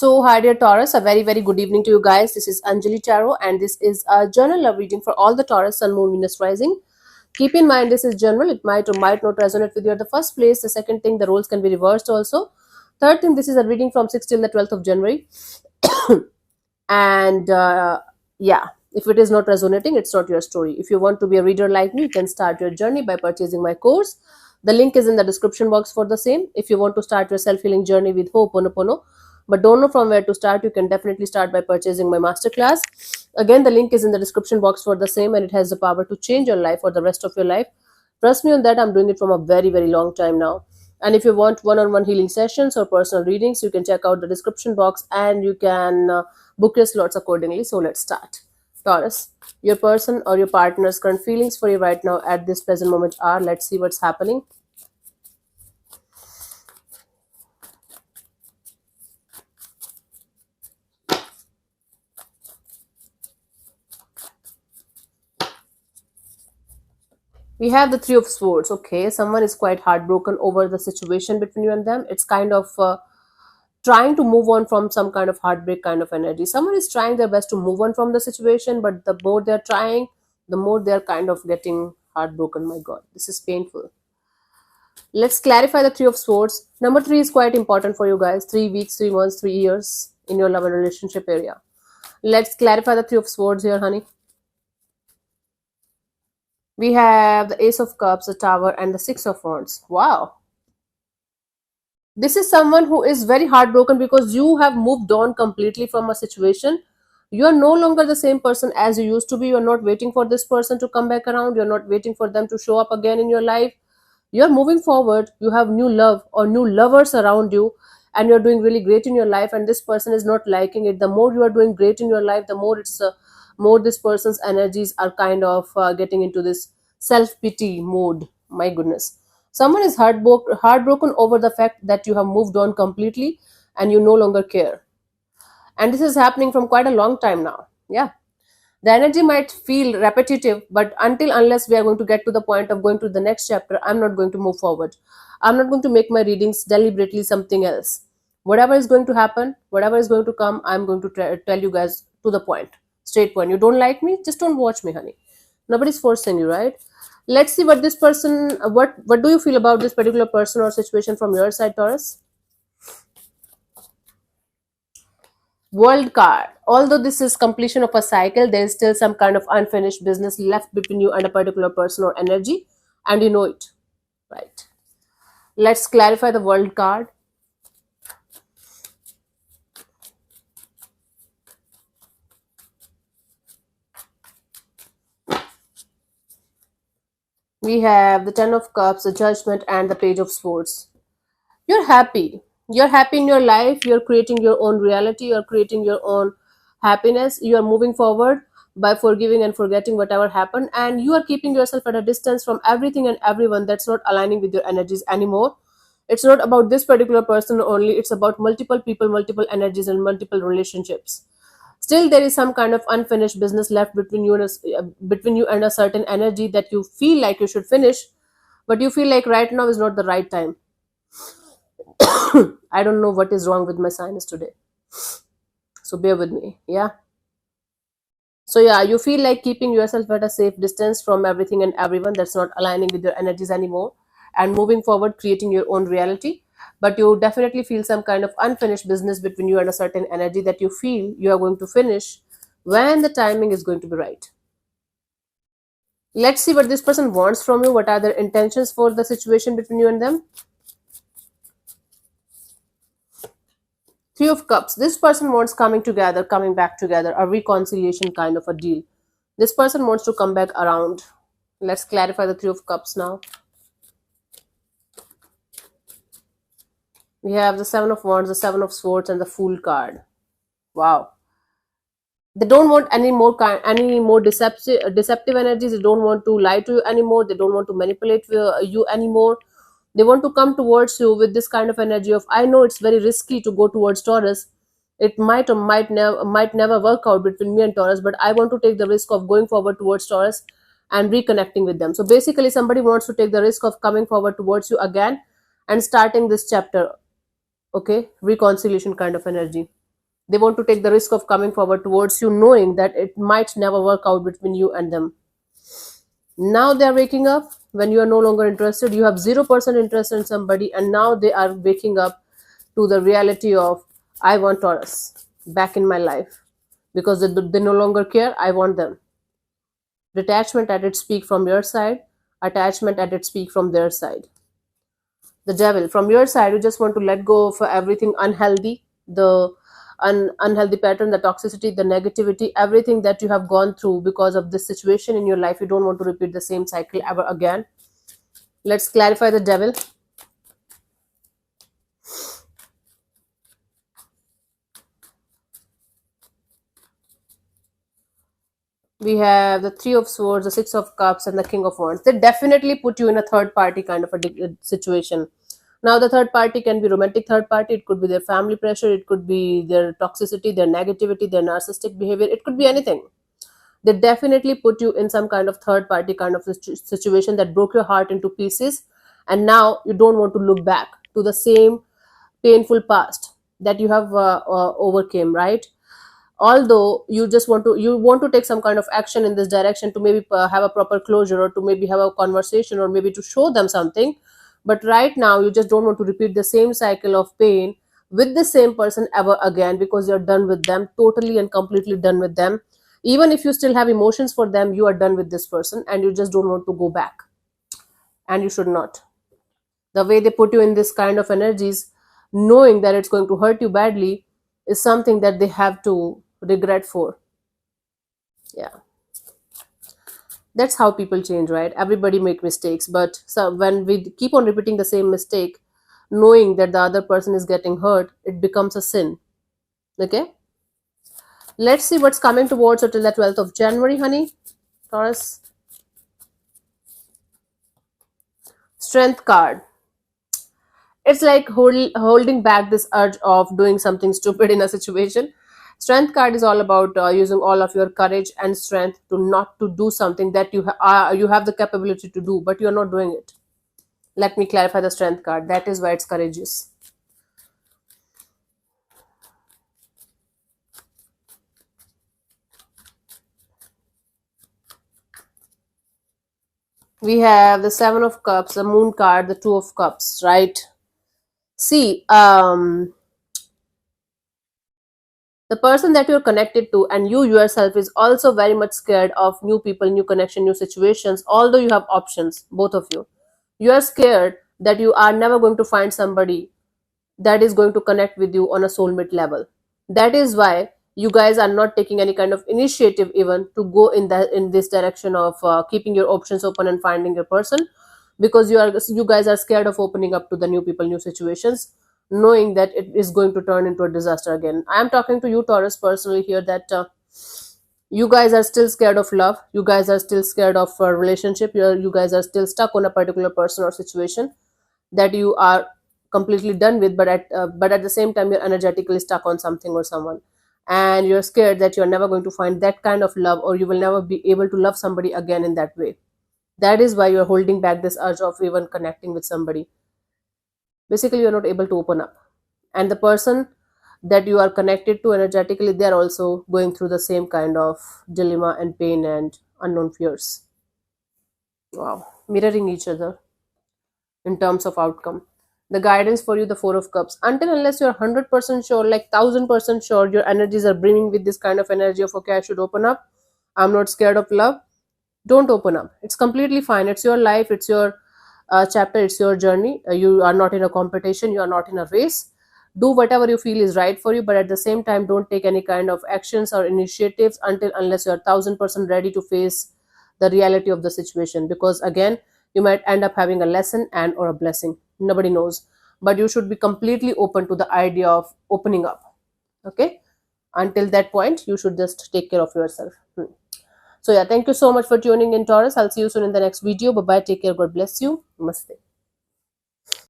So, hi dear Taurus, a very good evening to you guys. This is Anjali Tarot, and this is a general love reading for all the Taurus, Sun, Moon, Venus, Rising. Keep in mind, this is general. It might or might not resonate with you at the first place. The second thing, the roles can be reversed also. Third thing, this is a reading from 6th till the 12th of January. And yeah, if it is not resonating, it's not your story. If you want to be a reader like me, you can start your journey by purchasing my course. The link is in the description box for the same. If you want to start your self-healing journey with Ho'oponopono but don't know from where to start, you can definitely start by purchasing my masterclass. Again, the link is in the description box for the same, and it has the power to change your life for the rest of your life. Trust me on that. I'm doing it from a very long time now. And if you want one-on-one healing sessions or personal readings, you can check out the description box, and you can book your slots accordingly. So let's start. Taurus, your person or your partner's current feelings for you right now at this present moment are, let's see what's happening. We have the Three of Swords. Okay, someone is quite heartbroken over the situation between you and them. It's kind of trying to move on from some kind of heartbreak kind of energy. Someone is trying their best to move on from the situation, but the more they're trying, the more they're kind of getting heartbroken. My God, this is painful. Let's clarify the Three of Swords. Number three is quite important for you guys. 3 weeks, 3 months, 3 years in your love and relationship area. Let's clarify the Three of Swords here, honey. We have the Ace of Cups, the Tower, and the Six of Wands. Wow. This is someone who is very heartbroken because you have moved on completely from a situation. You are no longer the same person as you used to be. You are not waiting for this person to come back around. You're not waiting for them to show up again in your life. You're moving forward. You have new love or new lovers around you, and you're doing really great in your life, and this person is not liking it. The more you are doing great in your life, the more this person's energies are kind of getting into this self-pity mode. My goodness, someone is heartbroken over the fact that you have moved on completely and you no longer care, and this is happening from quite a long time now. Yeah, the energy might feel repetitive, but until unless we are going to get to the point of going to the next chapter, I'm not going to move forward. I'm not going to make my readings deliberately something else. Whatever is going to happen, whatever is going to come, I'm going to tell you guys to the point, straight point. You don't like me, just don't watch me, honey. Nobody's forcing you, right? Let's see what this person, what do you feel about this particular person or situation from your side, Taurus? World card. Although this is completion of a cycle, there is still some kind of unfinished business left between you and a particular person or energy, and you know it, right? Let's clarify the world card. We have the Ten of Cups, the Judgment, and the Page of Swords. You're happy. You're happy in your life. You're creating your own reality. You're creating your own happiness. You are moving forward by forgiving and forgetting whatever happened, and you are keeping yourself at a distance from everything and everyone that's not aligning with your energies anymore. It's not about this particular person only, it's about multiple people, multiple energies, and multiple relationships. Still, there is some kind of unfinished business left between you and between you and a certain energy that you feel like you should finish, but you feel like right now is not the right time. I don't know what is wrong with my sinus today, so bear with me. Yeah. So yeah, you feel like keeping yourself at a safe distance from everything and everyone that's not aligning with your energies anymore, and moving forward, creating your own reality. But you definitely feel some kind of unfinished business between you and a certain energy that you feel you are going to finish when the timing is going to be right. Let's see what this person wants from you. What are their intentions for the situation between you and them? Three of Cups. This person wants coming together, coming back together, a reconciliation kind of a deal. This person wants to come back around. Let's clarify the Three of Cups now. We have the Seven of Wands, the Seven of Swords, and the Fool card. Wow. They don't want any more deceptive energies. They don't want to lie to you anymore. They don't want to manipulate you anymore. They want to come towards you with this kind of energy of, I know it's very risky to go towards Taurus. It might or might never work out between me and Taurus, but I want to take the risk of going forward towards Taurus and reconnecting with them. So basically, somebody wants to take the risk of coming forward towards you again and starting this chapter. Okay, reconciliation kind of energy. They want to take the risk of coming forward towards you, knowing that it might never work out between you and them. Now they are waking up when you are no longer interested. You have 0% interest in somebody, and now they are waking up to the reality of, I want Taurus back in my life because they no longer care. I want them. Detachment at its peak from your side, attachment at its peak from their side. The devil from your side, you just want to let go of everything unhealthy, the unhealthy pattern, the toxicity, the negativity, everything that you have gone through because of this situation in your life. You don't want to repeat the same cycle ever again. Let's clarify the devil. We have the Three of Swords, the Six of Cups, and the King of Wands. They definitely put you in a third party kind of a situation. Now, the third party can be romantic third party. It could be their family pressure. It could be their toxicity, their negativity, their narcissistic behavior. It could be anything. They definitely put you in some kind of third party kind of situation that broke your heart into pieces. And now you don't want to look back to the same painful past that you have overcame, right? Although you want to take some kind of action in this direction to maybe have a proper closure, or to maybe have a conversation, or maybe to show them something, but right now you just don't want to repeat the same cycle of pain with the same person ever again, because you're done with them, totally and completely done with them. Even if you still have emotions for them, you are done with this person and you just don't want to go back, and you should not. The way they put you in this kind of energies, knowing that it's going to hurt you badly, is something that they have to regret for. Yeah, that's how people change, right? Everybody make mistakes, but so when we keep on repeating the same mistake, knowing that the other person is getting hurt, it becomes a sin. Okay, let's see what's coming towards until the 12th of January, honey. Taurus. Strength card. It's like holding back this urge of doing something stupid in a situation. Strength card is all about using all of your courage and strength to not to do something that you have the capability to do, but you're not doing it. Let me clarify the strength card. That is why it's courageous. We have the Seven of Cups, the Moon card, the Two of Cups, right? See, the person that you're connected to and you yourself is also very much scared of new people, new connection, new situations, although you have options, both of you. You are scared that you are never going to find somebody that is going to connect with you on a soulmate level. That is why you guys are not taking any kind of initiative even to go in this direction of keeping your options open and finding your person, because you guys are scared of opening up to the new people, new situations, knowing that it is going to turn into a disaster again. I am talking to you, Taurus, personally here, that you guys are still scared of love. You guys are still scared of a relationship. You guys are still stuck on a particular person or situation that you are completely done with, but at the same time you're energetically stuck on something or someone, and you're scared that you're never going to find that kind of love, or you will never be able to love somebody again in that way. That is why you're holding back this urge of even connecting with somebody. Basically, you're not able to open up, and the person that you are connected to energetically, they're also going through the same kind of dilemma and pain and unknown fears. Wow, mirroring each other in terms of outcome. The guidance for you, the Four of Cups. Until unless you're 100% sure, like 1000% sure, your energies are brimming with this kind of energy of, okay, I should open up. I'm not scared of love. Don't open up. It's completely fine. It's your life. It's your chapter. It's your journey. You are not in a competition. You are not in a race. Do whatever you feel is right for you, but at the same time, don't take any kind of actions or initiatives until unless you're 1000% ready to face the reality of the situation. Because again, you might end up having a lesson and or a blessing. Nobody knows, but you should be completely open to the idea of opening up. Okay, until that point, you should just take care of yourself. So yeah, thank you so much for tuning in, Taurus. I'll see you soon in the next video. Bye bye, take care, God bless you, namaste.